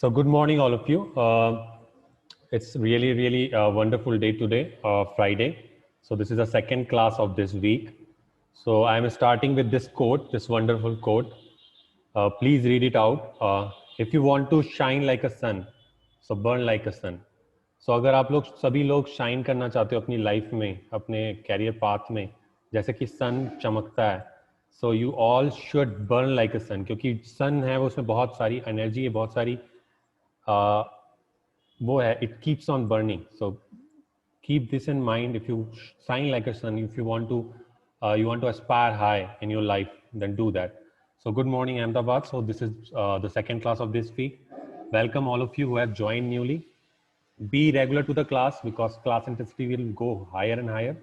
So good morning, all of you. It's really a wonderful day today, Friday. So this is the second class of this week. So I'm starting with this quote, this wonderful quote. Please read it out. If you want to shine like a sun, so burn like a sun. So अगर आप लोग सभी लोग shine करना चाहते हो अपनी life में, अपने कैरियर पाथ में, जैसे कि सन चमकता है, so you all should burn like a sun, क्योंकि सन है वो उसमें बहुत सारी एनर्जी है, बहुत सारी वो है, it keeps on burning. So keep this in mind. If you shine like a sun, if you want to aspire high in your life, then do that. So good morning, Ahmedabad. So this is the second class of this week. Welcome all of you who have joined newly. Be regular to the class because class intensity will go higher and higher.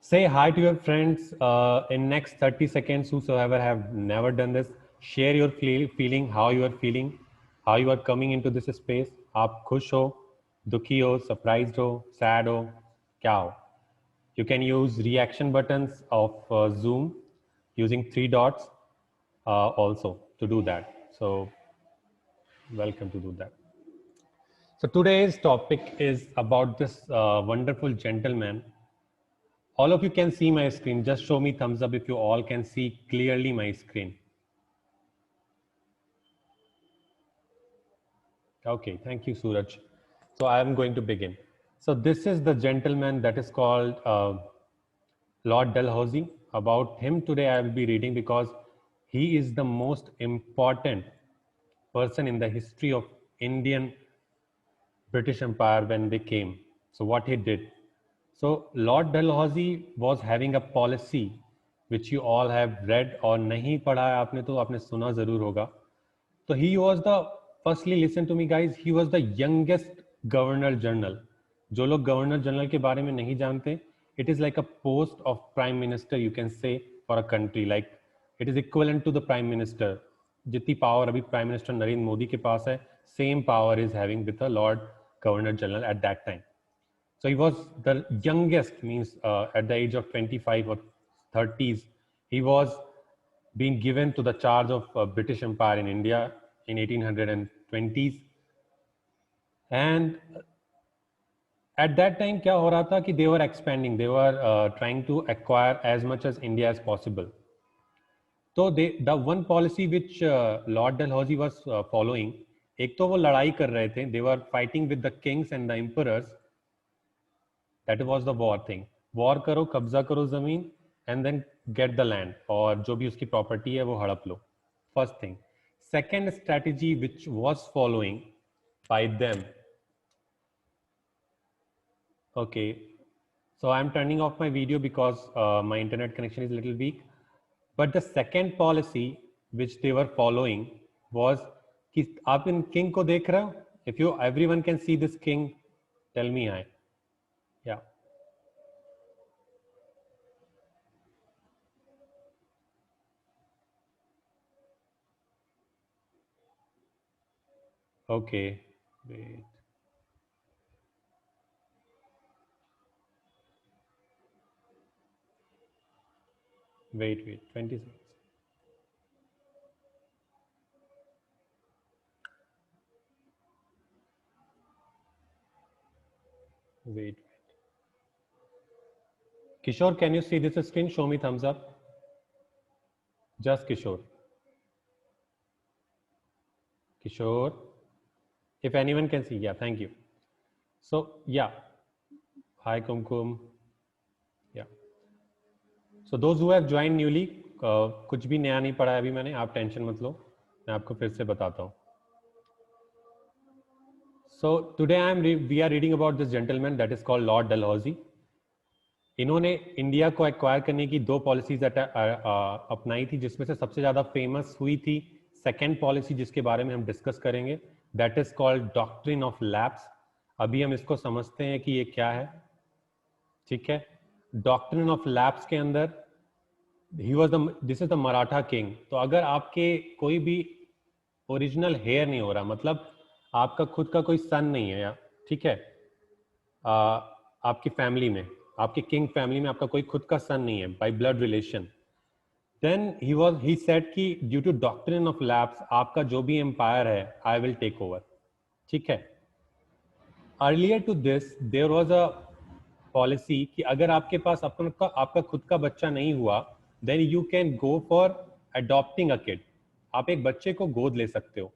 Say hi to your friends in next 30 seconds, whosoever have never done this. Share your feeling, how you are feeling, how you are coming into this space. आप खुश हो, दुखी हो, surprised हो, sad हो, क्या हो? You can use reaction buttons of Zoom using 3 dots also to do that. So welcome to do that. So today's topic is about this wonderful gentleman. All of you can see my screen. Just show me thumbs up if you all can see clearly my screen. Okay, thank you, Suraj. So I am going to begin. So this is the gentleman that is called Lord Dalhousie. About him today I will be reading because he is the most important person in the history of Indian British Empire when they came. So what he did. So Lord Dalhousie was having a policy which you all have read और नहीं पढ़ा है आपने तो आपने सुना जरूर होगा. तो he was the firstly listen to me guys, he was the youngest governor general. जो लोग गवर्नर जनरल के बारे में नहीं जानते, it is like a post of prime minister you can say for a country, like it is equivalent to the prime minister. जितनी power अभी prime minister Narendra Modi के पास है, same power is having with the Lord governor general at that time. So he was the youngest, means at the age of 25 or 30s, he was being given to the charge of British Empire in India in 1820s. And at that time क्या हो रहा था कि they were expanding, they were trying to acquire as much as India as possible. तो the one policy which Lord Dalhousie was following, एक तो वो लड़ाई कर रहे थे, they were fighting with the kings and the emperors. That was the war thing. War करो, कब्जा करो जमीन, and then get the land, और जो भी उसकी प्रॉपर्टी है वो हड़प लो. First thing. Second strategy which was following by them. Okay, so I'm turning off my video because my internet connection is a little weak. But the second policy which they were following was कि आप इन king को देख रहे हो? If you everyone can see this king, tell me hi. Yeah. Okay. Wait. Wait. 20 seconds. Wait. Kishore, can you see this screen? Show me thumbs up. Just Kishore. Kishore. If anyone can see, yeah, thank you. So, yeah. Hi, Kumkum. Yeah. So, those who have joined newly, कुछ भी नया नहीं पढ़ा है अभी मैंने, आप tension मत लो, मैं आपको फिर से बताता हूँ. So, today we are reading about this gentleman that is called Lord Dalhousie. इन्होंने इंडिया को एक्वायर करने की दो पॉलिसीज अपनाई थी, जिसमें से सबसे ज़्यादा फेमस हुई थी सेकेंड पॉलिसी, जिसके बारे में हम डिस्कस करेंगे. That is called doctrine of lapse. अभी हम इसको समझते हैं कि ये क्या है. ठीक है. डॉक्ट्रिन ऑफ लैप्स के अंदर this is the Maratha king. तो अगर आपके कोई भी ओरिजिनल हेयर नहीं हो रहा, मतलब आपका खुद का कोई सन नहीं है, ठीक है, आपकी फैमिली में, आपकी किंग फैमिली में आपका कोई खुद का सन नहीं है by blood relation, then he said कि due to doctrine of lapse आपका जो भी एम्पायर है आई विल टेक ओवर. ठीक है. Earlier to this there was a policy कि अगर आपके पास आपका खुद का बच्चा नहीं हुआ, then you can go for adopting a kid. आप एक बच्चे को गोद ले सकते हो.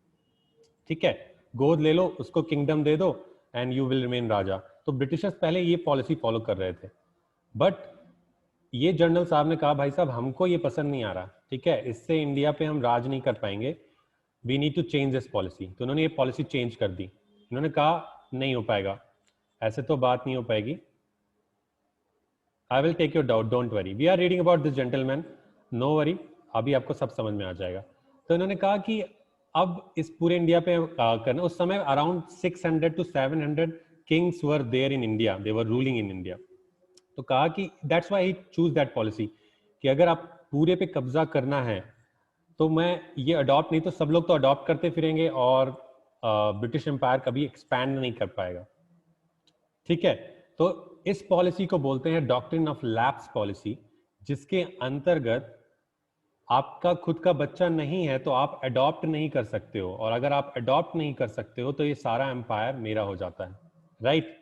ठीक है, गोद ले लो, उसको किंगडम दे दो एंड यू विल रिमेन राजा. तो ब्रिटिशर्स पहले ये पॉलिसी फॉलो कर रहे थे, बट ये जनरल साहब ने कहा भाई साहब हमको ये पसंद नहीं आ रहा. ठीक है, इससे इंडिया पे हम राज नहीं कर पाएंगे, we need to change this policy. तो उन्होंने ये पॉलिसी चेंज कर दी. उन्होंने कहा नहीं हो पाएगा, ऐसे तो बात नहीं हो पाएगी. I will take your doubt, don't worry, we are reading about this gentleman, no worry, अभी आपको सब समझ में आ जाएगा. तो इन्होंने कहा कि अब इस पूरे इंडिया पे करना. उस समय around 600 to 700 kings were there in India, they were ruling in India. तो कहा कि that's why he choose that policy कि अगर आप पूरे पे कब्जा करना है तो मैं ये अडॉप्ट, नहीं तो सब लोग तो अडॉप्ट करते फिरेंगे और ब्रिटिश एम्पायर कभी एक्सपैंड नहीं कर पाएगा. ठीक है, तो इस पॉलिसी को बोलते हैं डॉक्ट्रिन ऑफ लैप्स पॉलिसी, जिसके अंतर्गत आपका खुद का बच्चा नहीं है तो आप अडॉप्ट नहीं कर सकते हो, और अगर आप अडॉप्ट नहीं कर सकते हो तो ये सारा एम्पायर मेरा हो जाता है. राइट.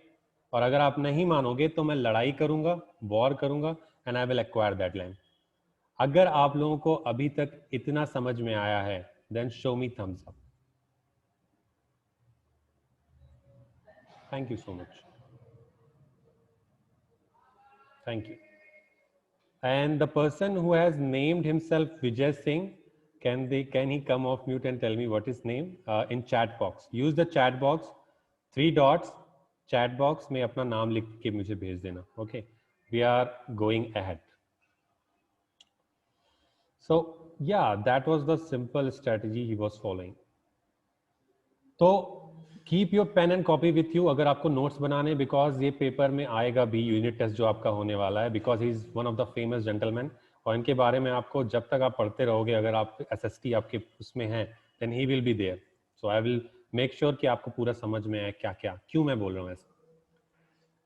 और अगर आप नहीं मानोगे तो मैं लड़ाई करूंगा, वॉर करूंगा and I will acquire that land. अगर आप लोगों को अभी तक इतना समझ में आया है, then show me thumbs up. Thank you so much. Thank you. And the person who has named himself Vijay Singh, can he come off mute and tell me what his name in chat box? Use the chat box, 3 dots, chat box में अपना नाम लिख के मुझे भेज देना. Okay, we are going ahead. So yeah, that was the simple strategy he was following. तो keep your pen and copy with you अगर आपको नोट्स बनाने, बिकॉज ये पेपर में आएगा भी, यूनिट टेस्ट जो आपका होने वाला है, because he is one of the famous gentleman. और इनके बारे में आपको जब तक आप पढ़ते रहोगे, अगर आप एसएसटी आपके उसमें है, then he will be there. So I will make sure कि आपको पूरा समझ में आए क्या क्या क्यों मैं बोल रहा हूँ ऐसा.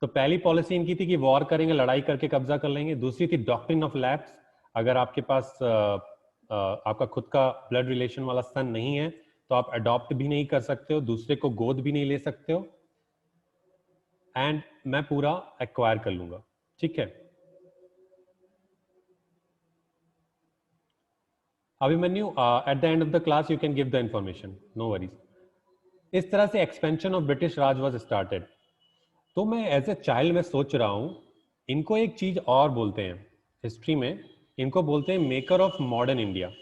तो पहली पॉलिसी इनकी थी कि वॉर करेंगे, लड़ाई करके कब्जा कर लेंगे. दूसरी थी डॉक्ट्रिन ऑफ लैप्स, अगर आपके पास आपका खुद का ब्लड रिलेशन वाला सन नहीं है तो आप अडॉप्ट भी नहीं कर सकते हो, दूसरे को गोद भी नहीं ले सकते हो, एंड मैं पूरा एक्वायर कर लूंगा. ठीक है. Abhimanyu, at the end of the class you can give the information, no worries. इस तरह से expansion of British Raj was started. तो मैं एज ए चाइल्ड मैं सोच रहा हूं, इनको एक चीज और बोलते हैं हिस्ट्री में, इनको बोलते हैं मेकर ऑफ मॉडर्न इंडिया.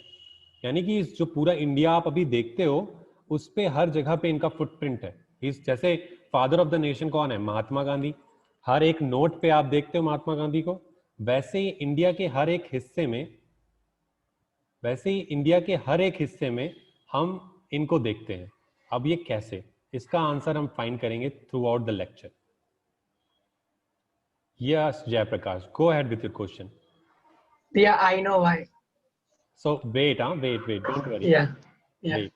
यानी कि जो पूरा इंडिया आप अभी देखते हो उस पे हर जगह पे इनका फुटप्रिंट है. इस जैसे फादर ऑफ द नेशन कौन है? महात्मा गांधी. हर एक नोट पे आप देखते हो महात्मा गांधी को. वैसे ही इंडिया के हर एक हिस्से में हम इनको देखते हैं. अब ये कैसे, इसका आंसर हम फाइंड करेंगे throughout the lecture. Yes Jayprakash, go ahead with your question. Yeah, I know why. So wait, don't worry. Yeah. Wait.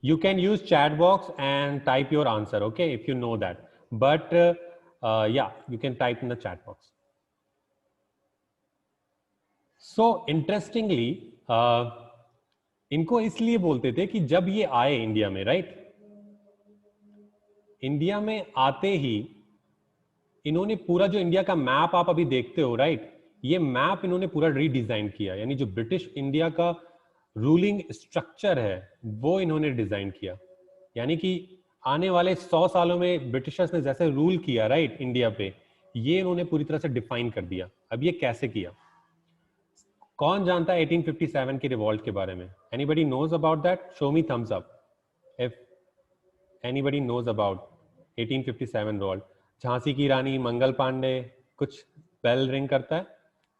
You can use chat box and type your answer, okay, if you know that. But yeah, you can type in the chat box. So interestingly, इनको इसलिए बोलते थे कि जब ये आए India में, right, India में आते ही इन्होंने पूरा जो इंडिया का मैप आप अभी देखते हो, राइट, ये मैप इन्होंने पूरा रीडिजाइन किया. यानी जो ब्रिटिश इंडिया का रूलिंग स्ट्रक्चर है वो इन्होंने डिजाइन किया. यानी कि आने वाले 100 सालों में ब्रिटिशर्स ने जैसे रूल किया, राइट, इंडिया पे, ये इन्होंने पूरी तरह से डिफाइन कर दिया. अब ये कैसे किया? कौन जानता है 1857 की रिवॉल्ट के बारे में? Anybody knows about that? Show me thumbs up if anybody knows about 1857 revolt. Jhansi की रानी, मंगल पांडे, कुछ बेल रिंग करता है?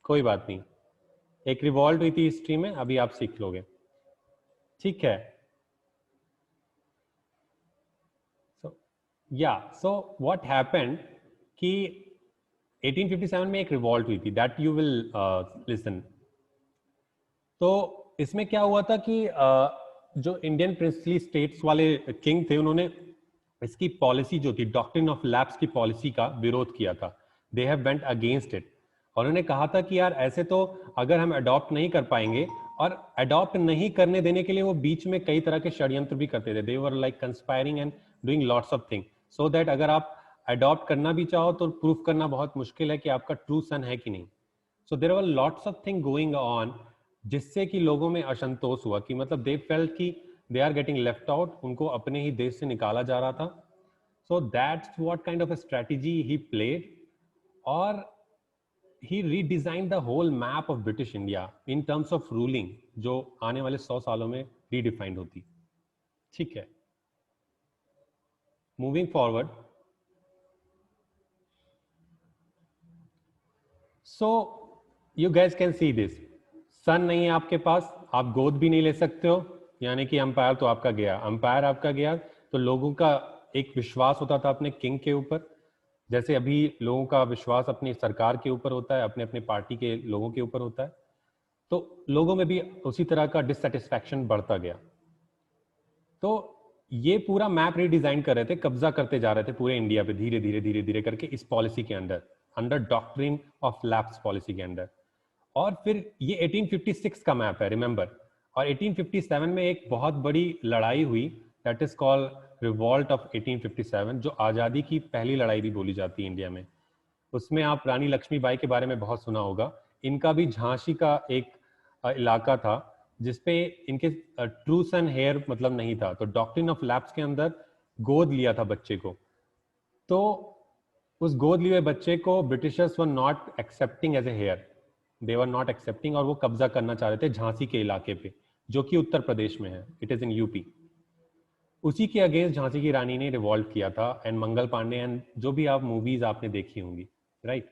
कोई बात नहीं, एक रिवॉल्ट हुई थी हिस्ट्री में, अभी आप सीख लोगे. ठीक है. सो व्हाट हैपेंड कि 1857 में एक रिवॉल्ट हुई थी, दैट यू विल लिसन. तो इसमें क्या हुआ था कि जो इंडियन प्रिंसली स्टेट्स वाले किंग थे, उन्होंने इसकी पॉलिसी जो थी डॉक्ट्रिन ऑफ लैप्स की पॉलिसी का विरोध किया था. They have went against it. और उन्होंने कहा था कि यार ऐसे तो अगर हम अडॉप्ट नहीं कर पाएंगे, और अडॉप्ट नहीं करने देने के लिए वो बीच में कई तरह के षड्यंत्र भी करते थे. They were like conspiring and doing lots of thing so that अगर आप अडॉप्ट करना भी चाहो तो प्रूफ करना बहुत मुश्किल है कि आपका ट्रू सन है कि नहीं. So there were lots of thing going on, जिससे कि लोगों में असंतोष हुआ कि मतलब दे फेल्ट कि they are getting left out, उनको अपने ही देश से निकाला जा रहा था. So that's what kind of a strategy he played, और he redesigned the whole map of British India in terms of ruling, जो आने वाले 100 सालों में redefined होती. ठीक है, moving forward. So you guys can see this. सन नहीं है आपके पास, आप गोद भी नहीं ले सकते हो, यानी कि अंपायर तो आपका गया. अंपायर आपका गया तो लोगों का एक विश्वास होता था अपने किंग के ऊपर, जैसे अभी लोगों का विश्वास अपनी सरकार के ऊपर होता है, अपने अपने पार्टी के लोगों के ऊपर होता है. तो लोगों में भी उसी तरह का डिससेटिस्फैक्शन बढ़ता गया. तो ये पूरा मैप रीडिजाइन कर रहे थे, कब्जा करते जा रहे थे पूरे इंडिया पे धीरे धीरे धीरे धीरे करके इस पॉलिसी के under, under doctrine of lapse policy के अंडर. और फिर ये 1856 का मैप है, रिमेंबर. और 1857 में एक बहुत बड़ी लड़ाई हुई, that is called revolt of 1857, जो आज़ादी की पहली लड़ाई भी बोली जाती है इंडिया में. उसमें आप रानी लक्ष्मीबाई के बारे में बहुत सुना होगा. इनका भी झांसी का एक इलाका था जिसपे इनके ट्रू सन हेयर मतलब नहीं था, तो डॉक्ट्रिन ऑफ लैप्स के अंदर गोद लिया था बच्चे को. तो उस गोद लिए बच्चे को Britishers were not accepting as a heir, they were not accepting, और वो कब्जा करना चाह रहे थे झांसी के इलाके पे, जो कि उत्तर प्रदेश में है. It is in UP. उसी के अगेंस्ट झांसी की रानी ने रिवॉल्ट किया था, एंड मंगल पांडे एंड जो भी आप मूवीज आपने देखी होंगी, right.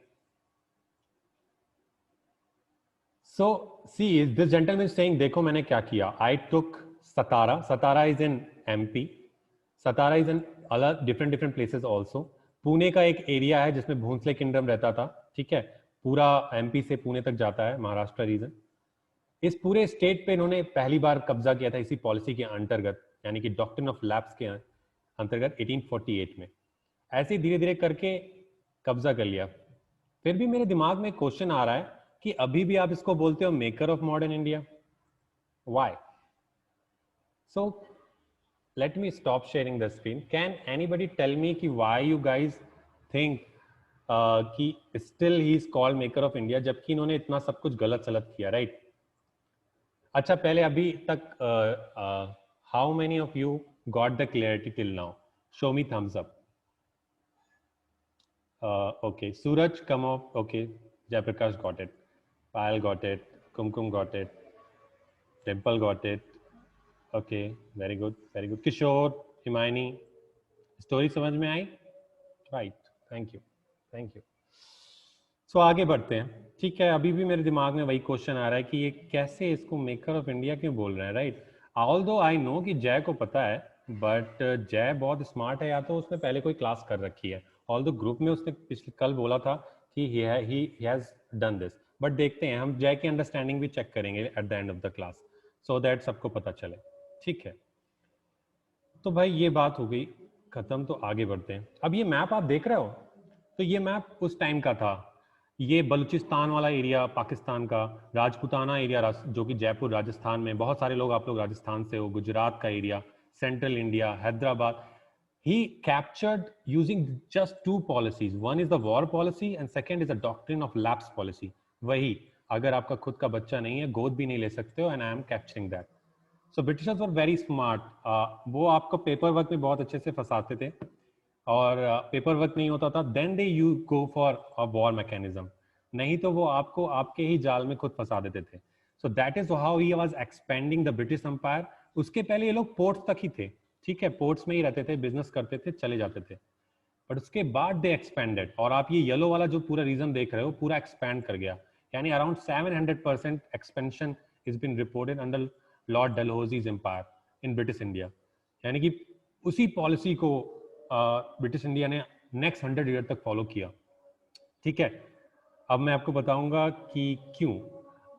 So see, this gentleman is saying, देखो मैंने क्या किया. I took Satara. Satara is in MP. Satara is in other different places also. Pune का एक एरिया है जिसमें भोंसले किंगडम रहता था, ठीक है. पूरा एमपी से पुणे तक जाता है, महाराष्ट्र रीजन. इस पूरे स्टेट पे इन्होंने पहली बार कब्जा किया था इसी पॉलिसी के अंतर्गत, यानी कि डॉक्ट्रिन ऑफ लैप्स के अंतर्गत 1848 में. ऐसे धीरे धीरे करके कब्जा कर लिया. फिर भी मेरे दिमाग में क्वेश्चन आ रहा है कि अभी भी आप इसको बोलते हो maker of modern India. Why? So let me stop sharing the screen. Can anybody tell me कि व्हाई यू गाइज थिंक कि still he is called maker of India, जबकि इन्होंने इतना सब कुछ गलत सलत किया, राइट? अच्छा, पहले अभी तक how many of you got the clarity till now? Show me thumbs up. Okay, Suraj, come up. Okay, Jayaprakash got it. Payal got it. Kumkum got it. Dimple got it. Okay, very good, very good. Kishore, Himani, story समझ में आई? Right, thank you, thank you. So आगे बढ़ते हैं, ठीक है. अभी भी मेरे दिमाग में वही क्वेश्चन आ रहा है कि ये कैसे इसको मेकर ऑफ इंडिया क्यों बोल रहे हैं, राइट? ऑल्दो आई नो कि जय को पता है, बट जय बहुत स्मार्ट है, या तो उसने पहले कोई क्लास कर रखी है. ऑल्दो ग्रुप में उसने पिछले कल बोला था कि he has done this, but देखते हैं, हम जय की अंडरस्टैंडिंग भी चेक करेंगे eight the end of the class, so that सबको पता चले, ठीक है. तो भाई ये बात हो गई खत्म, तो आगे बढ़ते हैं. अब ये मैप आप देख रहे हो, तो ये मैप उस टाइम का था. ये बलूचिस्तान वाला एरिया पाकिस्तान का, राजपूताना एरिया जो कि जयपुर राजस्थान में, बहुत सारे लोग आप लोग राजस्थान से हो, गुजरात का area, central India, Hyderabad. He captured using just two policies. One is the war policy and second is the doctrine of lapse policy. वही, अगर आपका खुद का बच्चा नहीं है, गोद भी नहीं ले सकते हो, and I am capturing that. So Britishers were very smart. वो आपको पेपर वर्क में बहुत अच्छे से फंसाते थे, और पेपर वर्क नहीं होता था, then they you go for a war mechanism. नहीं तो वो आपको आपके ही जाल में खुद फंसा देते थे. So that is how he was expanding the British Empire. उसके पहले ये लोग पोर्ट्स तक ही थे, ठीक है, पोर्ट्स में ही रहते थे, बिजनेस करते थे, चले जाते थे. बट उसके बाद दे एक्सपेंडेड, और आप ये येलो वाला जो पूरा रीजन देख रहे हो पूरा एक्सपैंड कर गया. यानी around 700% expansion is been reported under lord Dalhousie's empire in British India. यानी कि उसी पॉलिसी को ब्रिटिश इंडिया ने नेक्स्ट 100 ईयर तक फॉलो किया, ठीक है. अब मैं आपको बताऊंगा कि क्यों.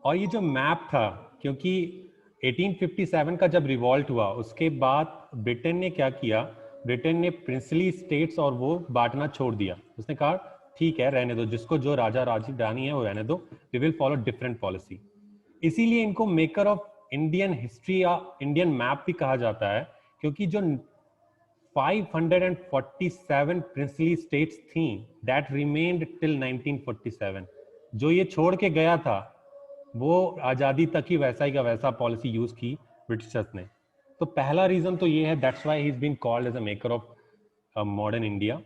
और ये जो मैप था, क्योंकि 1857 का जब रिवॉल्ट हुआ उसके बाद ब्रिटेन ने क्या किया, ब्रिटेन ने प्रिंसली स्टेट्स और वो बांटना छोड़ दिया. उसने कहा ठीक है रहने दो, जिसको जो राजा रानी है वो रहने दो, we will follow different policy. इसीलिए इनको मेकर ऑफ इंडियन हिस्ट्री या इंडियन मैप भी कहा जाता है, क्योंकि जो 547 प्रिंसली स्टेट्स थी दैट रिमेन्ड टिल 1947, जो ये छोड़ के गया था वो आजादी तक ही वैसा ही का वैसा पॉलिसी यूज की ब्रिटिशर्स ने। तो पहला रीजन तो ये है, that's why he is been called as a maker of modern India.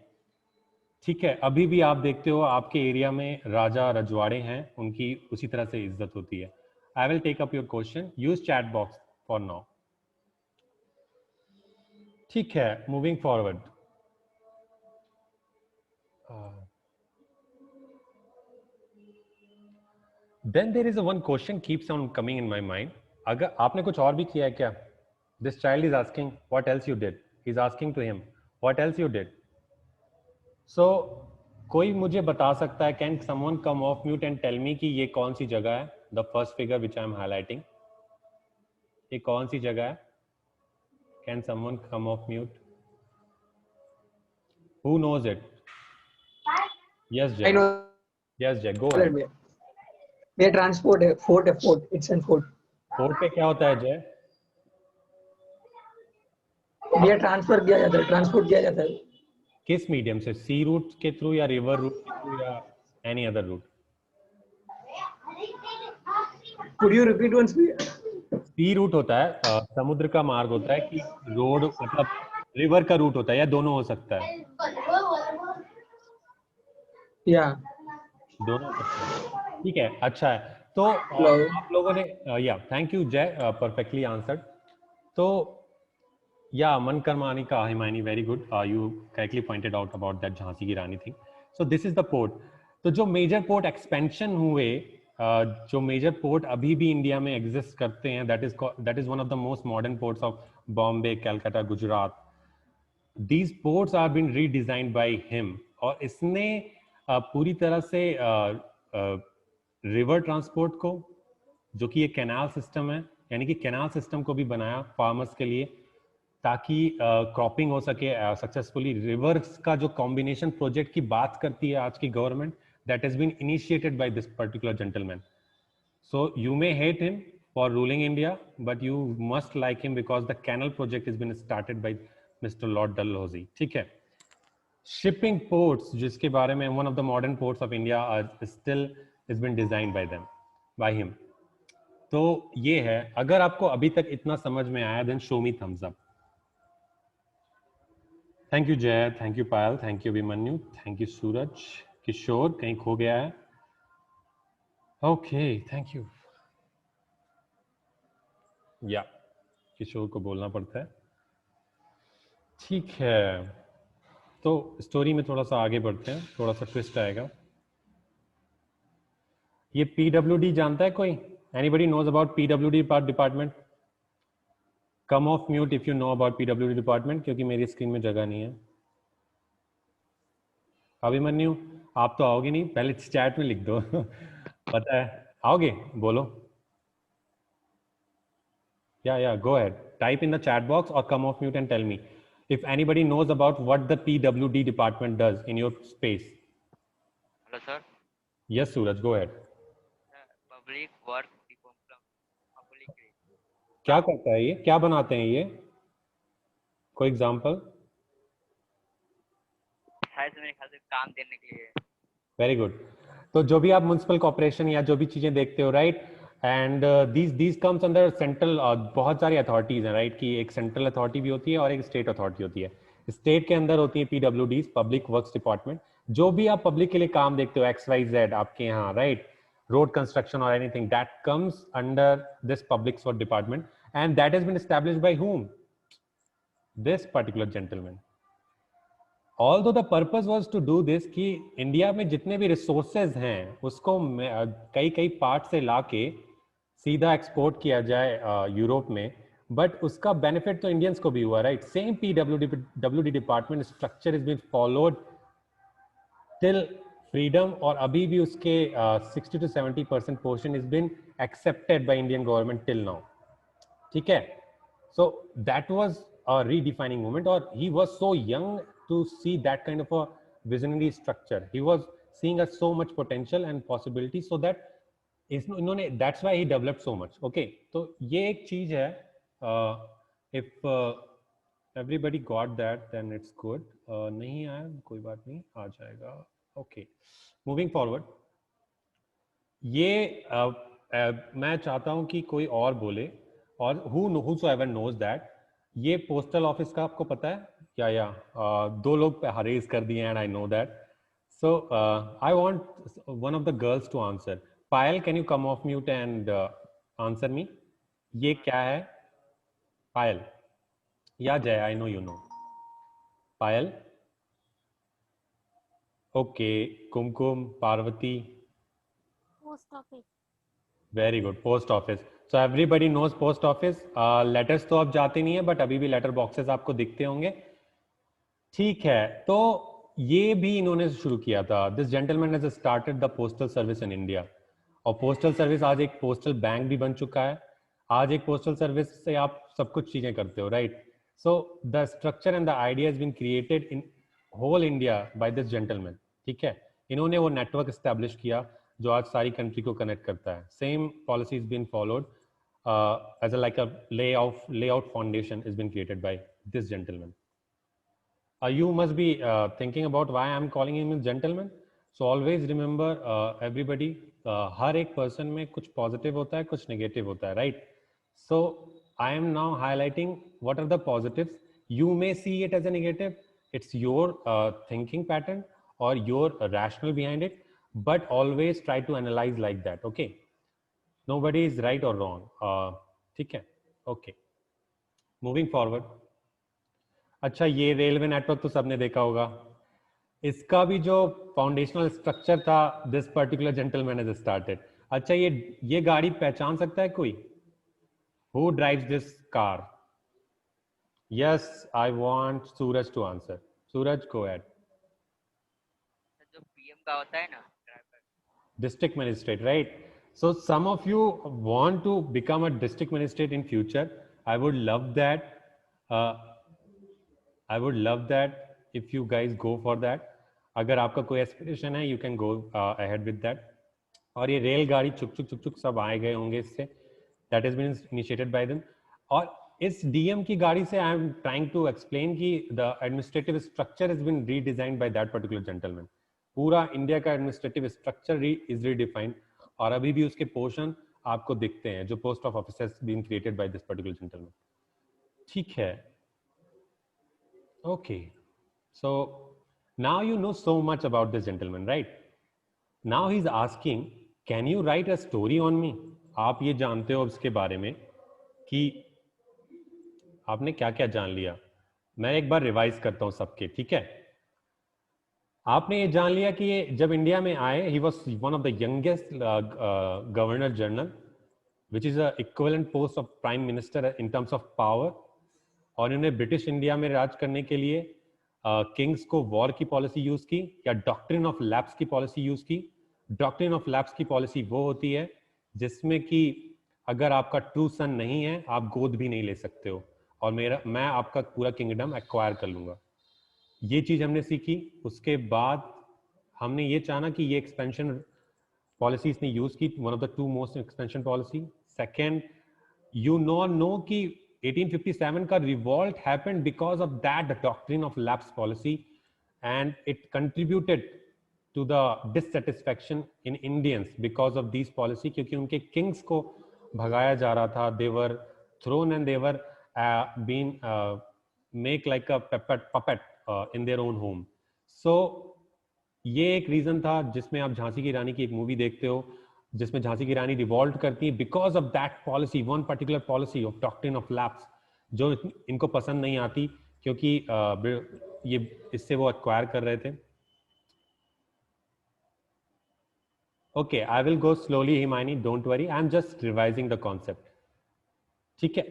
ठीक है, अभी भी आप देखते हो आपके एरिया में राजा रजवाड़े हैं, उनकी उसी तरह से इज्जत होती है। I will take up your question, use chat box for now. ठीक है, moving forward. Then there is a one question keeps on coming in my mind, अगर आपने कुछ और भी किया है क्या? This child is asking what else you did, he is asking to him what else you did. So कोई मुझे बता सकता है, can someone come off mute and tell me कि ये कौन सी जगह है? The first figure which I am highlighting, ये कौन सी जगह है? Can someone come off mute? Who knows it? Yes I Jay, know yes Jay, go that ahead. way transport है, fort, it's an fort. Fort पे क्या होता है जय? इंडिया ट्रांसफर किया जाता है, ट्रांसपोर्ट किया जाता है। किस मीडियम से, सी रूट के थ्रू या रिवर रूट के थ्रू या any other route? Could you repeat once please? Sea route होता है समुद्र का मार्ग होता है, कि रोड मतलब रिवर का रूट होता है, या दोनों हो सकता है? Yeah. दोनों हो सकते हैं, ठीक है, अच्छा है। तो Hello. आप लोगों ने या thank you Jay, perfectly answered. तो या मन कर्मानी का Himayani, very good, you correctly pointed out about that Jhansi की रानी थी। So this is the port. तो जो मेजर पोर्ट एक्सपेंशन हुए, जो मेजर पोर्ट अभी भी इंडिया में एग्जिस्ट करते हैं, that is one of the most modern ports of Bombay, Calcutta, Gujarat. These ports are been redesigned by him, और इसने पूरी तरह से रिवर ट्रांसपोर्ट को, जो कि एक कैनाल सिस्टम है, यानी कि कैनाल सिस्टम को भी बनाया फार्मर्स के लिए, ताकि क्रॉपिंग हो सके सक्सेसफुली। रिवर्स का जो कॉम्बिनेशन प्रोजेक्ट की बात करती है आज की government, that has been initiated by this particular gentleman. So you may hate him for ruling India, but you must like him because the canal project has been started by Mr. Lord Dalhousie. ठीक है, shipping ports जिसके बारे में, one of the modern ports of India are still has been designed by them, by him. तो ये है, अगर आपको अभी तक इतना समझ में आया, then show me thumbs up. Thank you जय, thank you Payal, thank you Abhimanyu, thank you सूरज, किशोर कहीं खो गया है। Okay, thank you. या किशोर को बोलना पड़ता है, ठीक है। तो स्टोरी में थोड़ा सा आगे बढ़ते हैं, थोड़ा सा ट्विस्ट आएगा। ये पीडब्ल्यूडी जानता है कोई? Anybody knows about PWD department? Come off mute if you know about PWD department, क्योंकि मेरी स्क्रीन में जगह नहीं है। अभिमन्यु आप तो आओगे नहीं, पहले चैट में लिख दो पता है, आओगे? बोलो। Yeah, go ahead. Type in the chat box or come off mute and tell me if anybody knows about what the PWD department does in your space. Hello, sir. Yes, Suraj, go ahead. Public work public क्या करता है ये, क्या बनाते हैं ये? कोई example? शायद मेरे ख्याल से काम देने के लिए। Very good. तो जो भी आप म्युनिसिपल कॉर्पोरेशन या जो भी चीजें देखते हो, right, and these comes under central, बहुत सारी अथॉरिटीज हैं, राइट, कि एक सेंट्रल अथॉरिटी भी होती है और एक स्टेट अथॉरिटी होती है। स्टेट के अंदर होती है पीडब्ल्यूडी, पब्लिक वर्क्स डिपार्टमेंट। जो भी आप पब्लिक के लिए काम देखते हो, XYZ आपके यहाँ, राइट, रोड कंस्ट्रक्शन और anything, that comes under this public work department, and that has been established by whom? This particular gentleman. Although the purpose was to do this, कि इंडिया में जितने भी रिसोर्सेज हैं उसको कई कई पार्ट से लाके सीधा एक्सपोर्ट किया जाए यूरोप में, बट उसका बेनिफिट तो इंडियंस को भी हुआ, right. Same PWD department structure is been followed till freedom, और अभी भी उसके 60 to 70% portion is been accepted by Indian government till now, ठीक है। So that was a redefining moment, or he was so young to see that kind of a visionary structure. He was seeing us so much potential and possibility, so that इन्होंने that's why he developed so much. Okay, तो ये एक चीज है. If everybody got that, then it's good. नहीं आया कोई बात नहीं, आ जाएगा. Okay, moving forward. ये मैं चाहता हूं कि कोई और बोले, और whosoever knows that, ये पोस्टल ऑफिस का आपको पता है या दो लोग रेज कर दिए and I know that. So I want one of the girls to answer. Payal, can you come off mute and answer me. ये क्या है? पायल या Jay, I know you know. Payal. Okay. Kumkum, Parvati. Post office. Very good, post office. So everybody knows post office. Letters तो अब जाते नहीं है, but अभी भी लेटर बॉक्सेस आपको दिखते होंगे. ठीक है, तो ये भी इन्होंने शुरू किया था. This gentleman has started the postal service in India. और पोस्टल सर्विस आज एक पोस्टल बैंक भी बन चुका है. आज एक पोस्टल सर्विस से आप सब कुछ चीजें करते हो, right? So the structure and the idea has been created in whole India by this gentleman. ठीक है, इन्होंने वो नेटवर्क एस्टेब्लिश किया जो आज सारी कंट्री को कनेक्ट करता है. Same policy is been followed as a like a layout foundation has been created by this gentleman. You must be thinking about why I'm calling him a gentleman. So always remember, everybody, हर एक person में कुछ positive होता है, कुछ negative होता है, right? So I am now highlighting what are the positives. You may see it as a negative. It's your thinking pattern or your rationale behind it, but always try to analyze like that. Okay. Nobody is right or wrong. ठीक है. Okay. Moving forward. अच्छा, ये railway network तो सबने देखा होगा. इसका भी जो फाउंडेशनल स्ट्रक्चर था, this particular gentleman has started. अच्छा, ये गाड़ी पहचान सकता है कोई? Who drives this car? Yes, I want Suraj to answer. Suraj, go ahead. जो पीएम का होता है ना, driver. District magistrate, right? So some of you want to become a district magistrate in future. I would love that. I would love that if you guys go for that. अगर आपका कोई aspiration है, you can go ahead with that. और ये रेलगाड़ी चुक चुक चुक चुक सब आए गए होंगे इससे. That has been initiated by them. और इस डीएम की गाड़ी से I am trying to explain कि the administrative structure has been redesigned by that particular gentleman. पूरा इंडिया का एडमिनिस्ट्रेटिव स्ट्रक्चर इज रीडिफाइंड, और अभी भी उसके पोर्शन आपको दिखते हैं जो post of office being created by this particular gentleman. ठीक है. Okay, so now you know so much about this gentleman, right? Now he is asking, can you right a story on me. आप ये जानते हो इसके बारे में कि आपने क्या क्या जान लिया. मैं एक बार रिवाइज करता हूं सबके. ठीक है, आपने ये जान लिया कि ये जब इंडिया में आए, he was one of the youngest governor general, which is a equivalent post of prime minister in terms of power. और इन्होंने ब्रिटिश इंडिया में राज करने के लिए किंग्स को वॉर की पॉलिसी यूज की या डॉक्ट्रिन ऑफ लैप्स की पॉलिसी यूज की. डॉक्ट्रिन ऑफ लैप्स की पॉलिसी वो होती है जिसमें कि अगर आपका ट्रू सन नहीं है, आप गोद भी नहीं ले सकते हो, और मैं आपका पूरा किंगडम एक्वायर कर लूंगा. ये चीज हमने सीखी. उसके बाद हमने ये जाना कि ये एक्सपेंशन पॉलिसी इसने यूज की, one of the two most expansion policy. Second, you know कि 1857 का revolt happened because of that doctrine of lapse policy, and it contributed to the dissatisfaction in Indians because of this policy, क्योंकि उनके kings को भगाया जा रहा था. They were thrown and they were been make like a puppet in their own home. So ये एक reason था जिसमें आप झांसी की रानी की एक मूवी देखते हो जिसमें झांसी की रानी रिवॉल्ट करती है because of that policy, one particular policy of doctrine of lapse, जो इनको पसंद नहीं आती क्योंकि ये इससे वो एक्वायर कर रहे थे. Okay, I will go slowly Himani, don't worry, I am just revising the concept. ठीक है,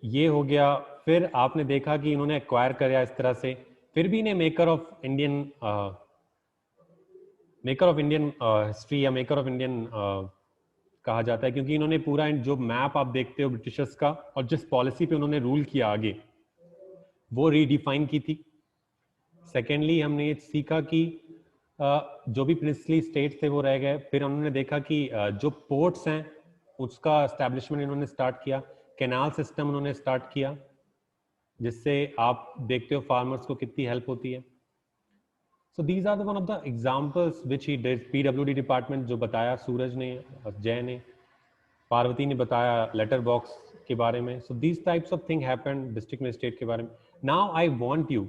ये हो गया. फिर आपने देखा कि इन्होंने एक्वायर किया इस तरह से, फिर भी इन्हें मेकर ऑफ इंडियन हिस्ट्री या मेकर ऑफ इंडियन कहा जाता है, क्योंकि इन्होंने पूरा जो मैप आप देखते हो ब्रिटिशर्स का और जिस पॉलिसी पे उन्होंने रूल किया आगे, वो रीडिफाइन की थी. सेकेंडली, हमने ये सीखा कि जो भी प्रिंसली स्टेट्स थे वो रह गए। फिर उन्होंने देखा कि जो पोर्ट्स हैं उसका एस्टेब्लिशमेंट इन्होंने स्टार्ट किया, कैनाल सिस्टम उन्होंने स्टार्ट किया, जिससे आप देखते हो फार्मर्स को कितनी हेल्प होती है। So these are the one of the examples which he did. PWD department जो बताया सूरज ने, जय ने, पार्वती ने बताया लेटर बॉक्स के बारे में। So these types of thing happen district magistrate के बारे में। Now I want you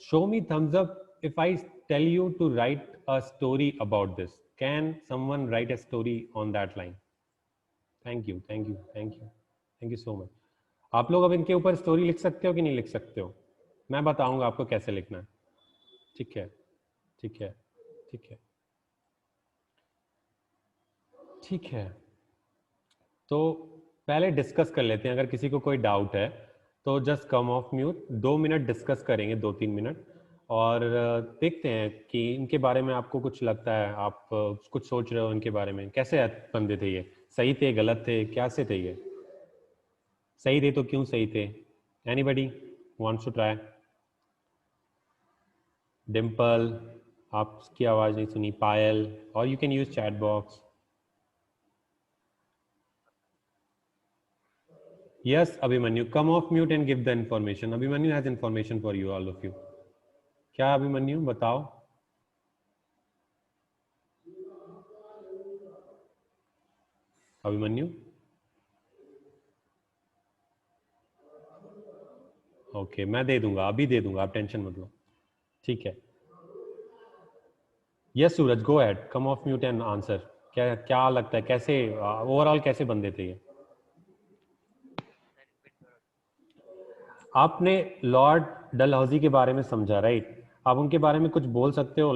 show me thumbs up if I tell you to write a story about this. Can someone write a story on that line? Thank you, thank you, thank you, thank you so much. आप लोग अब इनके ऊपर story लिख सकते हो कि नहीं लिख सकते हो? मैं बताऊंगा आपको कैसे लिखना है। ठीक है, ठीक है, ठीक है, ठीक है। तो पहले डिस्कस कर लेते हैं। अगर किसी को कोई डाउट है तो just come off mute, 2 minute discuss करेंगे, 2-3 मिनट, और देखते हैं कि इनके बारे में आपको कुछ लगता है, आप कुछ सोच रहे हो इनके बारे में। कैसे बंदे थे ये? सही थे, गलत थे, कैसे थे ये? सही थे तो क्यों सही थे? Anybody wants to try? Dimple, आपकी आवाज़ नहीं सुनी। पायल, और you can use chat box. Yes, Abhimanyu, come off mute and give the information. Abhimanyu has information for you, all of you. क्या अभिमन्यु बताओ? अभिमन्यु? ओके, मैं दे दूंगा, अभी दे दूंगा, आप टेंशन मत लो। ठीक है। Yes Suraj, go ahead, come off mute and answer. क्या क्या लगता है, कैसे ओवरऑल कैसे बंदे थे ये? आपने लॉर्ड डलहौजी के बारे में समझा, राइट? आप उनके बारे में कुछ बोल सकते हो,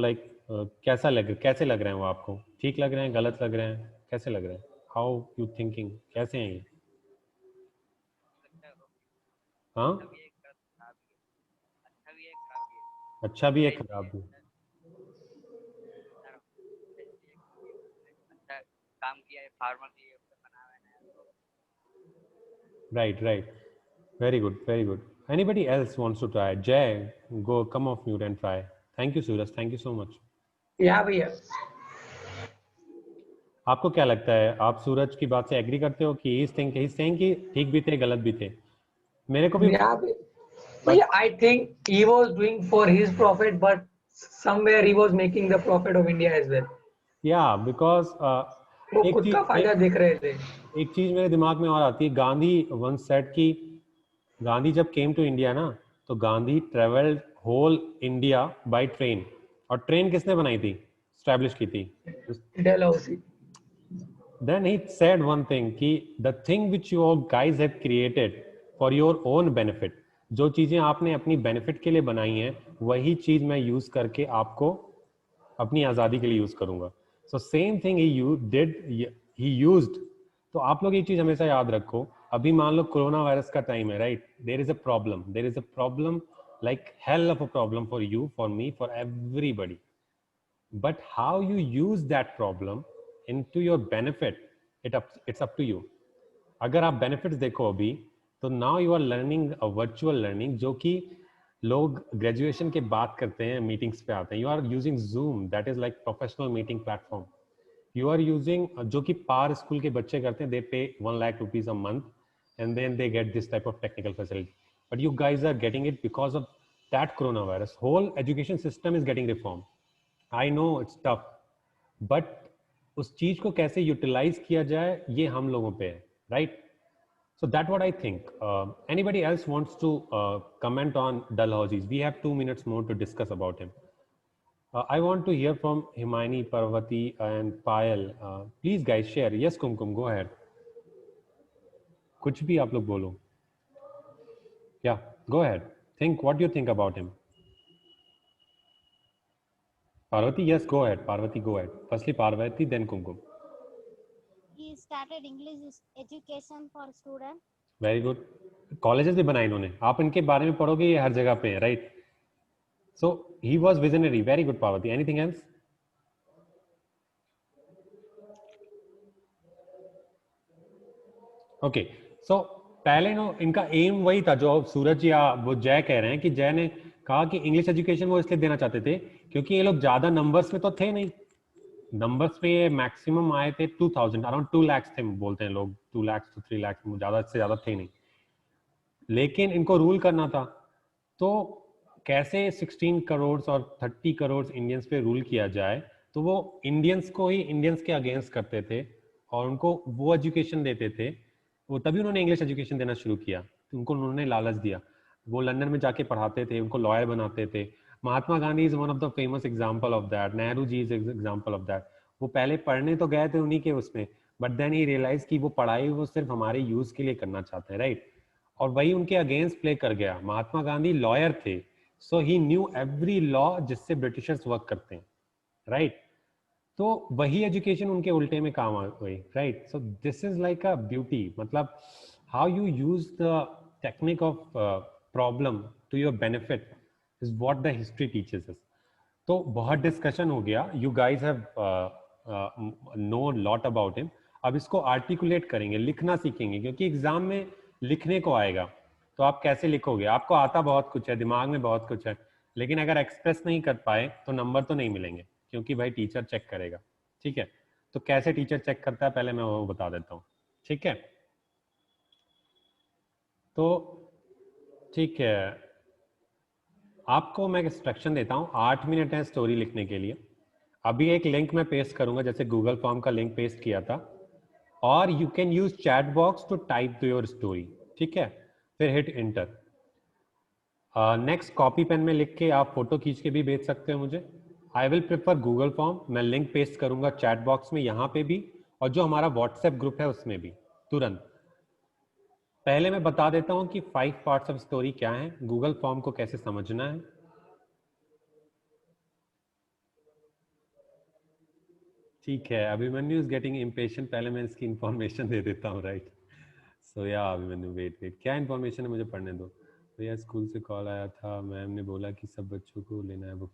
कैसे लग रहे हैं वो आपको? ठीक लग रहे हैं, गलत लग रहे हैं, कैसे लग रहे हैं? हाउ यू थिंकिंग, कैसे हैं ये? हाँ, अच्छा भी है, खराब भी। काम किया है फार्मर के लिए, बना हुआ है। Right, right, very good, very good. Anybody else wants to try? Jay, go, come off mute and try. Thank you Suraj, thank you so much. Yeah, भैया। आपको क्या लगता है, आप सूरज की बात से एग्री करते हो कि he's saying कि ठीक भी थे, गलत भी थे? मेरे को भी। Yeah, भैया, I think he was doing for his profit, but somewhere he was making the profit of India as well. Yeah, because वो खुद का फायदा देख रहे थे। एक चीज मेरे दिमाग में और आती है। गांधी once said कि गांधी जब केम टू इंडिया ना, तो Gandhi travelled whole India by train. और ट्रेन किसने बनाई थी, स्टैब्लिश की थी? Dalhousie. Then he said one thing कि the thing which you guys have created for your own benefit, जो चीजें आपने अपनी बेनिफिट के लिए बनाई हैं, वही चीज मैं यूज करके आपको अपनी आजादी के लिए यूज करूंगा। So same thing he used. तो आप लोग एक चीज हमेशा याद रखो, अभी मान लो कोरोना वायरस का टाइम है, right? There is a problem like hell of a problem for you, for me, for everybody. But how you use that problem into your benefit, it's up to you. अगर आप benefits देखो अभी, तो now you are learning a virtual learning, जो कि लोग graduation के बाद करते हैं, meetings पे आते हैं. You are using Zoom, that is like professional meeting platform. You are using जो कि पार स्कूल के बच्चे करते हैं, they pay 1 lakh rupees a month and then they get this type of technical facility. But you guys are getting it because of that coronavirus. Whole education system is getting reformed. I know it's tough, but उस चीज को कैसे utilise किया जाए ये हम लोगों पे है, right? So that's what I think. Anybody else wants to comment on Dalhousie? We have 2 minutes more to discuss about him. I want to hear from Himani, Parvati, and Payal. Please, guys, share. Yes, Kumkum, go ahead. कुछ भी आप लोग बोलो. Yeah, go ahead. Think. What do you think about him? Parvati, yes, go ahead. Parvati, go ahead. Firstly, Parvati, then Kumkum. He started English education for students. Very good. Colleges भी बनाए इन्होंने. आप इनके बारे में पढ़ोगे, ये हर जगह पे है, right? So he was visionary. Very good, Parvati. Anything else? Okay. So पहले नो इनका एम वही था जो सूरज या वो जय कह रहे हैं कि जय ने कहा कि इंग्लिश एजुकेशन वो इसलिए देना चाहते थे क्योंकि ये लोग ज्यादा नंबर्स में तो थे नहीं, नंबर्स पे ये मैक्सिमम आए थे 2000, अराउंड 2 लाख थे बोलते हैं लोग, 2 लाख to 3 लाख, ज्यादा से ज्यादा थे नहीं, लेकिन इनको रूल करना था। तो कैसे 16 करोड़ और 30 करोड़ इंडियंस पे रूल किया जाए, तो वो इंडियंस को ही इंडियंस के अगेंस्ट करते थे और उनको वो एजुकेशन देते थे। वो तभी उन्होंने इंग्लिश एजुकेशन देना शुरू किया, तो उनको उन्होंने लालच दिया, वो लंदन में जाके पढ़ाते थे, उनको लॉयर बनाते थे। Mahatma Gandhi is one of the famous example of that, Nehru ji is example of that. वो पहले पढ़ने तो गए थे उन्हीं के उसमें, बट देन ही रियलाइज कि वो पढ़ाई वो सिर्फ हमारे यूज के लिए करना चाहते हैं, राइट। और वही उनके अगेंस्ट प्ले कर गया। महात्मा गांधी लॉयर थे, सो ही न्यू एवरी लॉ जिससे ब्रिटिशर्स वर्क करते हैं, राइट। तो वही एजुकेशन उनके उल्टे में काम आ गई, right. So this is like a beauty, मतलब how you use the technique of problem to your benefit is what the history teaches us. तो बहुत डिस्कशन हो गया, you guys have know lot about him. अब इसको articulate करेंगे, लिखना सीखेंगे, क्योंकि एग्जाम में लिखने को आएगा। तो आप कैसे लिखोगे, आपको आता बहुत कुछ है, दिमाग में बहुत कुछ है, लेकिन अगर एक्सप्रेस नहीं कर पाए तो नंबर तो नहीं मिलेंगे, क्योंकि भाई टीचर चेक करेगा, ठीक है। तो कैसे टीचर चेक करता है पहले मैं वो बता देता हूँ, ठीक है। तो ठीक है, आपको मैं इंस्ट्रक्शन देता हूँ, 8 मिनट है स्टोरी लिखने के लिए। अभी एक लिंक मैं पेस्ट करूंगा, जैसे गूगल फॉर्म का लिंक पेस्ट किया था, और you can use chat box to type your story, ठीक है। फिर hit enter. Next copy pen में लिख के आप फोटो खींच के भी भेज सकते हो मुझे। I will prefer Google form, मैं लिंक पेस्ट करूंगा चैट बॉक्स में यहाँ पे भी, और जो हमारा व्हाट्सएप ग्रुप है उसमें भी तुरंत। पहले मैं बता देता हूँ कि 5 पार्ट्स ऑफ स्टोरी क्या है, गूगल फॉर्म को कैसे समझना है। ठीक है, अभिमन्यु इज गेटिंग इम्पेशेंट, पहले मैं इसकी इंफॉर्मेशन दे देता हूँ, राइट। सो या अभिमन्यु, वेट वेट, क्या इन्फॉर्मेशन है मुझे पढ़ने दो भैया। स्कूल से कॉल आया था, मैम ने बोला कि सब बच्चों को लेना है बुक,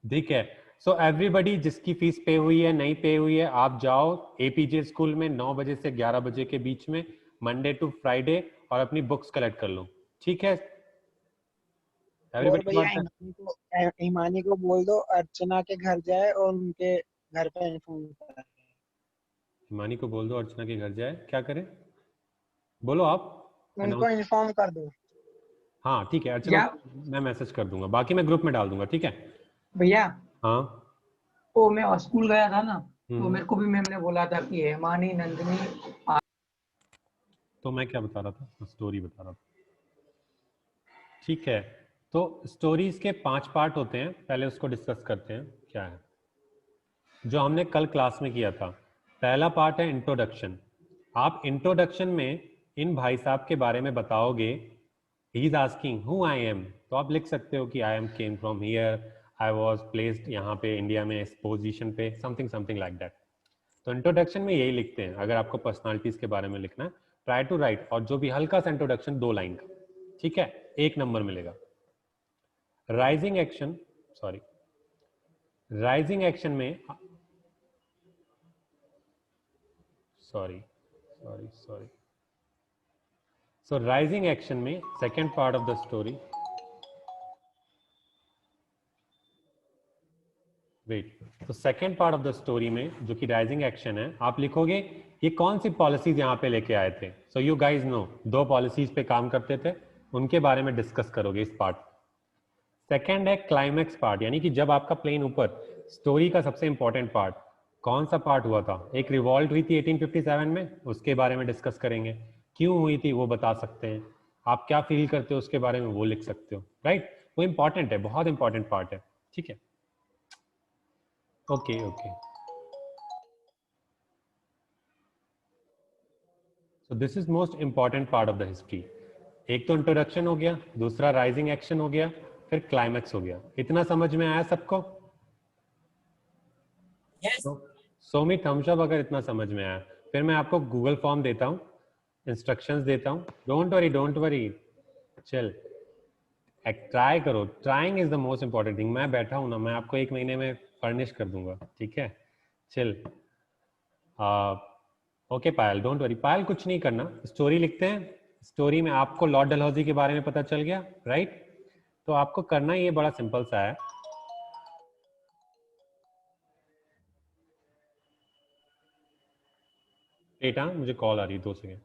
ठीक है। सो एवरीबडी जिसकी फीस पे हुई है, नहीं पे हुई है, आप जाओ एपीजे स्कूल में 9 बजे से 11 बजे के बीच में, मंडे टू फ्राइडे, और अपनी बुक्स कलेक्ट कर लो, ठीक है। और एवरीबडी भैया गॉट दैट? ईमानी को बोल दो अर्चना के घर जाए और उनके घर पे इन्फॉर्म करे। हिमानी को बोल दो अर्चना के घर जाए, क्या करे, बोलो आप। उनको इन्फॉर्म कर दो। हाँ ठीक है, अर्चना या मैं मैसेज कर दूंगा, बाकी मैं ग्रुप में डाल दूंगा, ठीक है। भैया, हाँ। वो मैं स्कूल गया था ना, तो हम्म। मेरे को भी मैम ने बोला था कि हेमानी नंदिनी। तो मैं क्या बता रहा था, स्टोरी बता रहा था, ठीक है। तो स्टोरीज के 5 पार्ट होते हैं, पहले उसको डिस्कस करते हैं क्या है, जो हमने कल क्लास में किया था। पहला पार्ट है इंट्रोडक्शन। आप इंट्रोडक्शन में इन भाई साहब के बारे में बताओगे, ही is asking who I am, तो आप लिख सकते हो कि I am came from here, I was placed यहाँ पे इंडिया में इस पोजीशन पे, समथिंग समथिंग लाइक दैट। तो इंट्रोडक्शन में यही लिखते हैं अगर आपको पर्सनालिटीज के बारे में लिखना है, ट्राई टू राइट, और जो भी हल्का सा इंट्रोडक्शन 2 लाइन का, ठीक है, 1 नंबर मिलेगा। Rising action, sorry, rising action में, sorry sorry sorry, so rising action में second part of the story, wait, तो second part of the story में जो कि राइजिंग एक्शन है, आप लिखोगे ये कौन सी पॉलिसीज यहाँ पे लेके आए थे। So you guys know 2 policies पे काम करते थे, उनके बारे में डिस्कस करोगे इस पार्ट। सेकेंड है क्लाइमैक्स पार्ट, यानी कि जब आपका प्लेन ऊपर, स्टोरी का सबसे इंपॉर्टेंट पार्ट, कौन सा पार्ट हुआ था, एक रिवॉल्ट हुई थी 1857 में, उसके बारे में डिस्कस करेंगे, क्यों हुई थी वो बता सकते हैं, आप क्या फील करते हो उसके बारे में वो लिख सकते हो, राइट। वो इंपॉर्टेंट है, बहुत इंपॉर्टेंट पार्ट है, ठीक है। Okay okay, so this is most important part of the history. एक तो इंट्रोडक्शन हो गया, दूसरा राइजिंग एक्शन हो गया, फिर क्लाइमैक्स हो गया। इतना समझ में आया सबको? सो मी थम्स अप अगर इतना समझ में आया। फिर मैं आपको गूगल फॉर्म देता हूँ, इंस्ट्रक्शंस देता हूँ, डोंट वरी, चल ट्राई करो, trying is the most important thing. मैं बैठा हूँ ना, मैं आपको 1 महीने में फर्निश कर दूंगा, ठीक है। Chill, okay Payal, don't worry, Payal कुछ नहीं करना, स्टोरी लिखते हैं। स्टोरी में आपको लॉर्ड डलहौजी के बारे में पता चल गया, राइट। तो आपको करना ये बड़ा सिंपल सा है। बेटा मुझे कॉल आ रही है, 2 सेकेंड।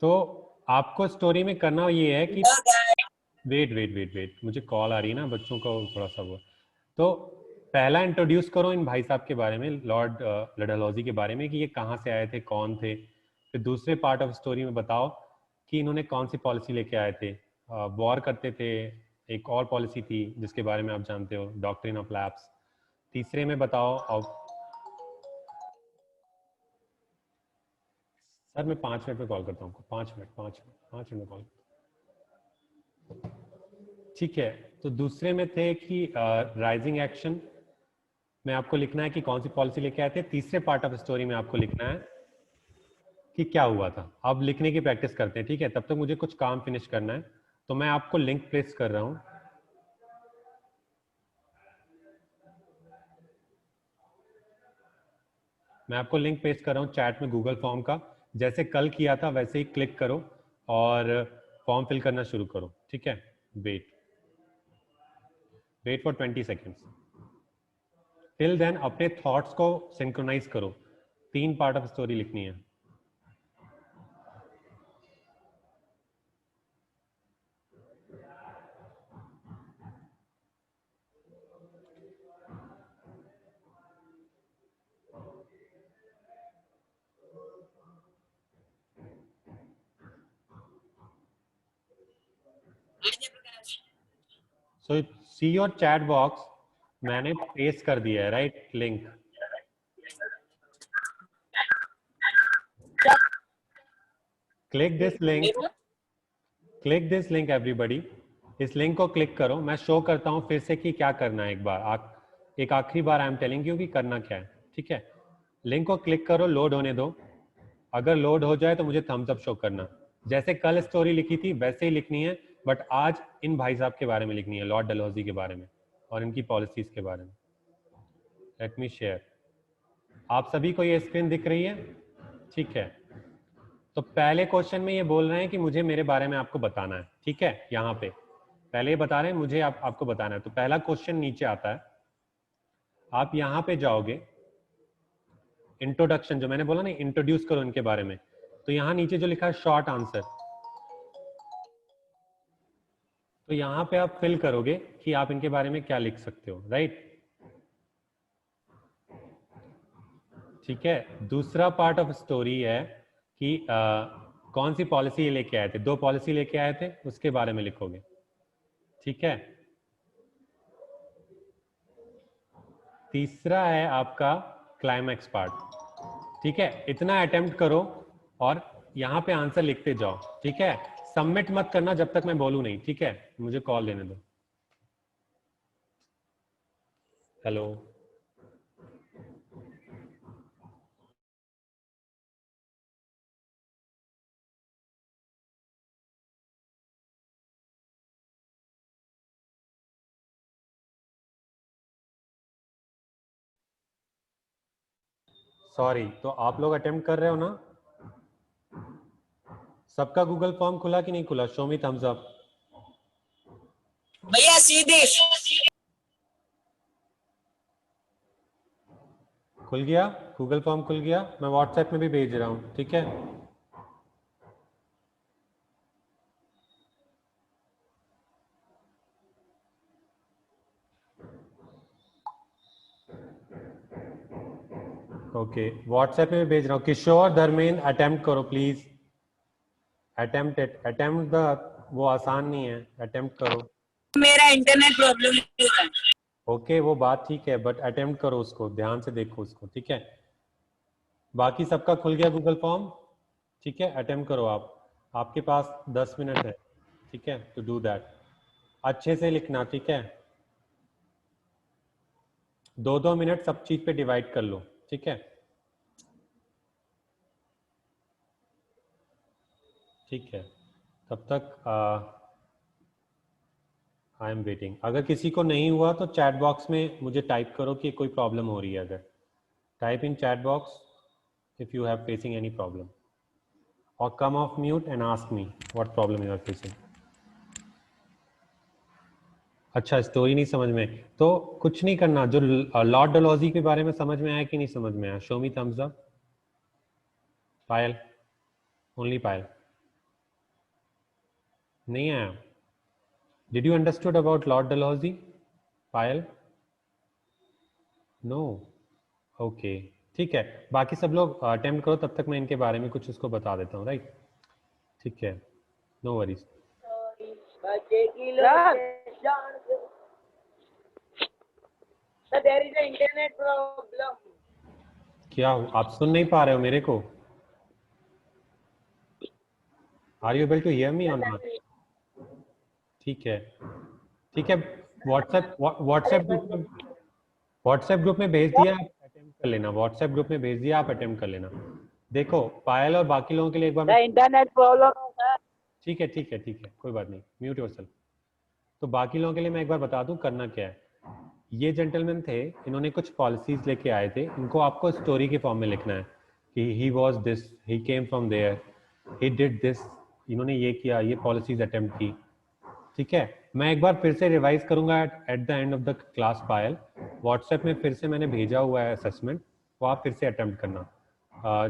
तो आपको स्टोरी में करना ये है कि वेट मुझे कॉल आ रही है ना, बच्चों को थोड़ा सा वो। तो पहला इंट्रोड्यूस करो इन भाई साहब के बारे में, लॉर्ड डलहौजी के बारे में, कि ये कहाँ से आए थे, कौन थे। फिर दूसरे पार्ट ऑफ स्टोरी में बताओ कि इन्होंने कौन सी पॉलिसी लेके आए थे। वॉर करते थे, एक और पॉलिसी थी जिसके बारे में आप जानते हो, डॉक्ट्रिन ऑफ लैप्स। तीसरे में बताओ सर मैं 5 मिनट में कॉल करता हूँ, 5 मिनट में कॉल। ठीक है, तो दूसरे में थे कि राइजिंग एक्शन में आपको लिखना है कि कौन सी पॉलिसी लेके आए थे। तीसरे पार्ट ऑफ स्टोरी में आपको लिखना है कि क्या हुआ था। अब लिखने की प्रैक्टिस करते हैं, ठीक है। तब तक मुझे कुछ काम फिनिश करना है, तो मैं आपको लिंक प्लेस कर रहा हूँ। मैं आपको लिंक पेस्ट कर रहा हूँ चैट में गूगल फॉर्म का। जैसे कल किया था वैसे ही क्लिक करो और फॉर्म फिल करना शुरू करो, ठीक है। Wait for 20 seconds. Till then अपने थॉट्स को सिंक्रोनाइज करो। 3 पार्ट ऑफ स्टोरी लिखनी है। So see your chat box, मैंने पेस्ट कर दिया है, right link. Click this link everybody. इस लिंक को क्लिक करो। मैं शो करता हूं फिर से कि क्या करना है। एक आखिरी बार आई एम टेलिंग यू कि करना क्या है, ठीक है। लिंक को क्लिक करो, लोड होने दो। अगर लोड हो जाए तो मुझे थम्स अप शो करना। जैसे कल स्टोरी लिखी थी वैसे ही लिखनी है, बट आज इन भाई साहब के बारे में लिखनी है, लॉर्ड डलहौजी के बारे में और इनकी पॉलिसीज के बारे में। Late me share. आप सभी को ये स्क्रीन दिख रही है, ठीक है। तो पहले क्वेश्चन में ये बोल रहे हैं कि मुझे मेरे बारे में आपको बताना है, ठीक है। यहाँ पे पहले ये बता रहे हैं मुझे आपको बताना है। तो पहला क्वेश्चन नीचे आता है, आप यहाँ पे जाओगे, इंट्रोडक्शन जो मैंने बोला ना, इंट्रोड्यूस करो इनके बारे में। तो यहाँ नीचे जो लिखा है शॉर्ट आंसर, तो यहाँ पे आप फिल करोगे कि आप इनके बारे में क्या लिख सकते हो, राइट। ठीक है। दूसरा पार्ट ऑफ स्टोरी है कि कौन सी पॉलिसी लेके आए थे। 2 पॉलिसी लेके आए थे, उसके बारे में लिखोगे, ठीक है। तीसरा है आपका क्लाइमैक्स पार्ट, ठीक है। इतना अटेम्प्ट करो और यहाँ पे आंसर लिखते जाओ, ठीक है। सबमिट मत करना जब तक मैं बोलूँ नहीं, ठीक है। मुझे कॉल लेने दो। Hello, sorry. तो आप लोग अटेम्प्ट कर रहे हो ना? सबका गूगल फॉर्म खुला कि नहीं खुला? Show me thumbs up. भैया सीधे खुल गया, गूगल फॉर्म खुल गया। मैं व्हाट्सएप में भी भेज रहा हूँ, ठीक है। ओके, व्हाट्सएप में भी भेज रहा हूँ। किशोर धर्मेंद्र अटेम्प्ट करो please. Attempt it. Attempt the, वो आसान नहीं है, अटेम्प्ट करो। मेरा इंटरनेट प्रॉब्लम हो रहा है। ओके वो बात ठीक है, बट अटेम्प्ट करो उसको, ध्यान से देखो उसको, ठीक है। बाकी सबका खुल गया गूगल फॉर्म, ठीक है। अटेम्प्ट करो आप। आपके पास 10 मिनट है, ठीक है, टू डू दैट। अच्छे से लिखना, ठीक है। 2-2 मिनट सब चीज पे डिवाइड कर लो, ठीक है। ठीक है, तब तक आई एम वेटिंग। अगर किसी को नहीं हुआ तो चैट बॉक्स में मुझे टाइप करो कि कोई प्रॉब्लम हो रही है। अगर type in chat box if you have facing any problem. or come off mute and ask me what problem you are facing. अच्छा, स्टोरी नहीं समझ में, तो कुछ नहीं करना. जो लॉर्ड डलहौजी के बारे में समझ में आया कि नहीं समझ में आया? Show me thumbs up. Payal, only Payal. नहीं आया? Did you understood about lord Dalhousie? Payal? No. Okay, ठीक है. बाकी सब लोग अटेम्प्ट करो, तब तक मैं इनके बारे में कुछ उसको बता देता हूँ. राइट, ठीक है, no worries. There is an internet problem. क्या आप सुन नहीं पा रहे हो मेरे को? Are you able to hear me और नॉट? ठीक है, ठीक है. व्हाट्सएप ग्रुप में भेज दिया, आप अटेम्प्ट कर लेना. व्हाट्सएप ग्रुप में भेज दिया, आप अटेम्प्ट कर लेना. देखो पायल और बाकी लोगों के लिए एक बार The internet problem, sir. ठीक है, ठीक है, ठीक है, कोई बात नहीं. Mute yourself. तो बाकी लोगों के लिए मैं एक बार बता दूं करना क्या है. ये जेंटलमैन थे, इन्होंने कुछ पॉलिसीज लेके आए थे. इनको आपको स्टोरी के फॉर्म में लिखना है कि he was this, he came from there, he did this, इन्होंने ये किया, ये पॉलिसीज अटेम्प्ट की. ठीक है, मैं एक बार फिर से रिवाइज करूंगा eight the end of the class. Payal, WhatsApp में फिर से मैंने भेजा हुआ है असेसमेंट, वो आप फिर से अटेम्प्ट करना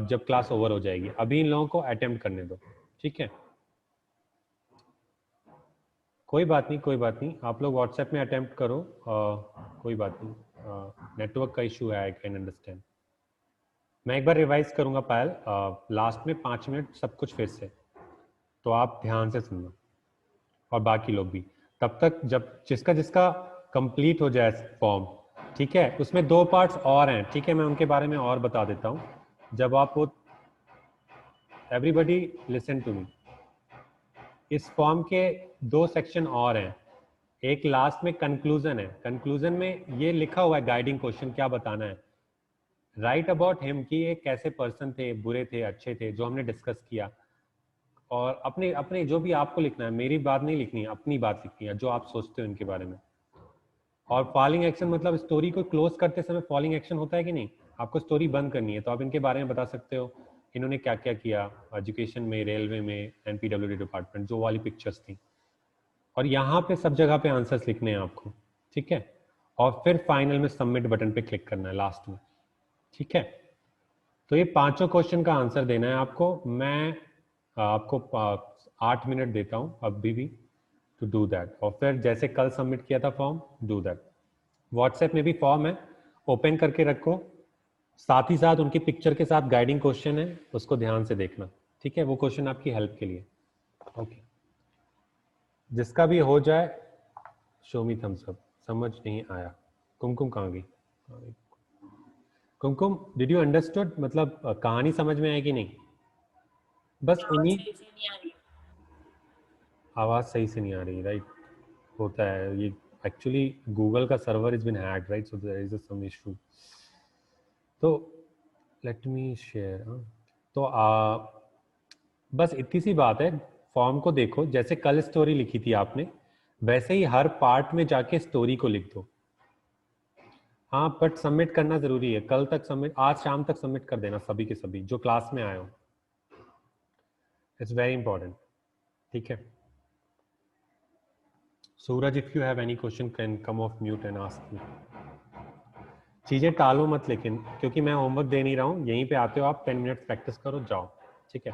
जब क्लास ओवर हो जाएगी. अभी इन लोगों को अटेम्प्ट करने दो. ठीक है, कोई बात नहीं, कोई बात नहीं. आप लोग व्हाट्सएप में अटेम्प्ट करो, कोई बात नहीं. नेटवर्क का इशू है, आई कैन अंडरस्टैंड. मैं एक बार रिवाइज करूंगा पायल, लास्ट में 5 मिनट सब कुछ फिर से, तो आप ध्यान से सुनना और बाकी लोग भी. तब तक जब जिसका जिसका कंप्लीट हो जाए फॉर्म, ठीक है. उसमें 2 पार्ट्स और हैं, ठीक है, मैं उनके बारे में और बता देता हूँ. जब आप वो, एवरीबडी लिसन टू मी, इस फॉर्म के 2 सेक्शन और हैं. एक लास्ट में कंक्लूजन है. कंक्लूजन में ये लिखा हुआ है गाइडिंग क्वेश्चन क्या बताना है. राइट अबाउट हिम, कि ये कैसे पर्सन थे, बुरे थे, अच्छे थे, जो हमने डिस्कस किया. और अपने अपने जो भी आपको लिखना है, मेरी बात नहीं लिखनी है, अपनी बात लिखनी है, जो आप सोचते हो इनके बारे में. और फॉलोइंग एक्शन मतलब स्टोरी को क्लोज करते समय फॉलोइंग एक्शन होता है कि नहीं. आपको स्टोरी बंद करनी है तो आप इनके बारे में बता सकते हो. इन्होंने क्या क्या किया एजुकेशन में, रेलवे में, एनपीडब्ल्यूडी डिपार्टमेंट, जो वाली पिक्चर्स थी. और यहाँ पे सब जगह पे आंसर्स लिखने हैं आपको. ठीक है, और फिर फाइनल में सबमिट बटन पे क्लिक करना है लास्ट में. ठीक है, तो ये 5 क्वेश्चन का आंसर देना है आपको. मैं आपको 8 मिनट देता हूँ अभी भी टू डू दैट. और फिर जैसे कल सबमिट किया था फॉर्म, डू दैट. व्हाट्सएप में भी फॉर्म है, ओपन करके रखो. साथ ही साथ उनकी पिक्चर के साथ गाइडिंग क्वेश्चन है, उसको ध्यान से देखना. ठीक है, वो क्वेश्चन आपकी हेल्प के लिए. ओके, जिसका भी हो जाए शो मी थम्स अप. समझ नहीं आया? कुमकुम कहाँ गई? कुमकुम, डिड यू अंडरस्टूड? मतलब कहानी समझ में आई कि नहीं? बस उन्हीं, आवाज सही से नहीं आ रही. राइट, होता है ये. एक्चुअली गूगल का server is been hacked, right, so there is some issue. तो लेट मी शेयर. तो बस इतनी सी बात है. फॉर्म को देखो, जैसे कल स्टोरी लिखी थी आपने, वैसे ही हर पार्ट में जाके स्टोरी को लिख दो. हाँ, बट सबमिट करना जरूरी है. कल तक सबमिट, आज शाम तक सबमिट कर देना सभी के सभी जो क्लास में आए हो. It's very important. ठीक है, Suraj, if you have any question can come off mute and ask me. चीजें टालो मत लेकिन, क्योंकि मैं होमवर्क दे नहीं रहा हूँ. यहीं पे आते हो आप, 10 मिनट प्रैक्टिस करो, जाओ. ठीक है,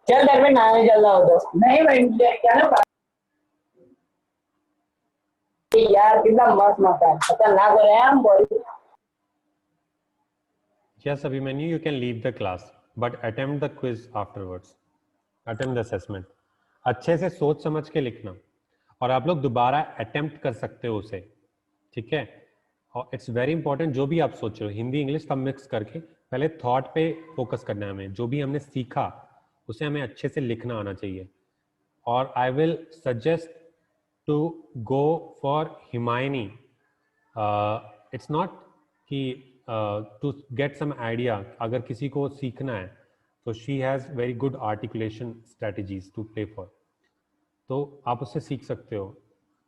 चल घर में नहाने चल रहा होता. नहीं मैं क्या ना यार, कितना मस्त मस्त है, खतरनाक हो रहे हैं हम. Body yes Abhimanyu, you can leave the class but attempt the quiz afterwards. attempt the assessment. अच्छे से सोच समझ के लिखना, और आप लोग दोबारा अटेम्प्ट कर सकते हो उसे. ठीक है, और इट्स वेरी इंपॉर्टेंट, जो भी आप सोच रहे हो, हिंदी इंग्लिश सब मिक्स करके पहले थॉट पे फोकस करना है हमें. जो भी हमने सीखा उसे हमें अच्छे से लिखना आना चाहिए. और I will suggest to go for Himayani. It's not कि टू गेट सम आइडिया. अगर किसी को सीखना है तो she has very good articulation strategies to play for, तो आप उससे सीख सकते हो.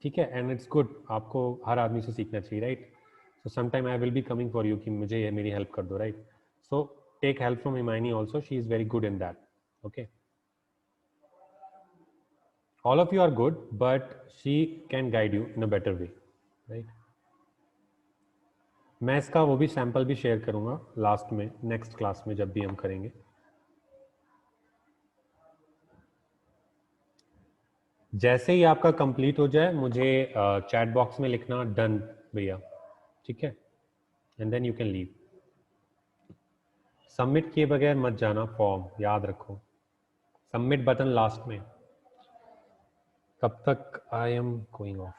ठीक है, एंड इट्स गुड, आपको हर आदमी से सीखना चाहिए, right? So sometime I will be coming for you कि मुझे ये मेरी हेल्प कर दो, right? So take help from Himani also, she is very good in that. Okay, all of you are good, but she can guide you in a better way, right? मैं इसका वो भी सैंपल भी शेयर करूंगा last में, next class में जब भी हम करेंगे. जैसे ही आपका कंप्लीट हो जाए मुझे चैट बॉक्स में लिखना डन भैया, ठीक है? And then you can leave. Submit किए बगैर मत जाना फॉर्म, याद रखो. सबमिट बटन लास्ट में. तब तक आई एम गोइंग ऑफ.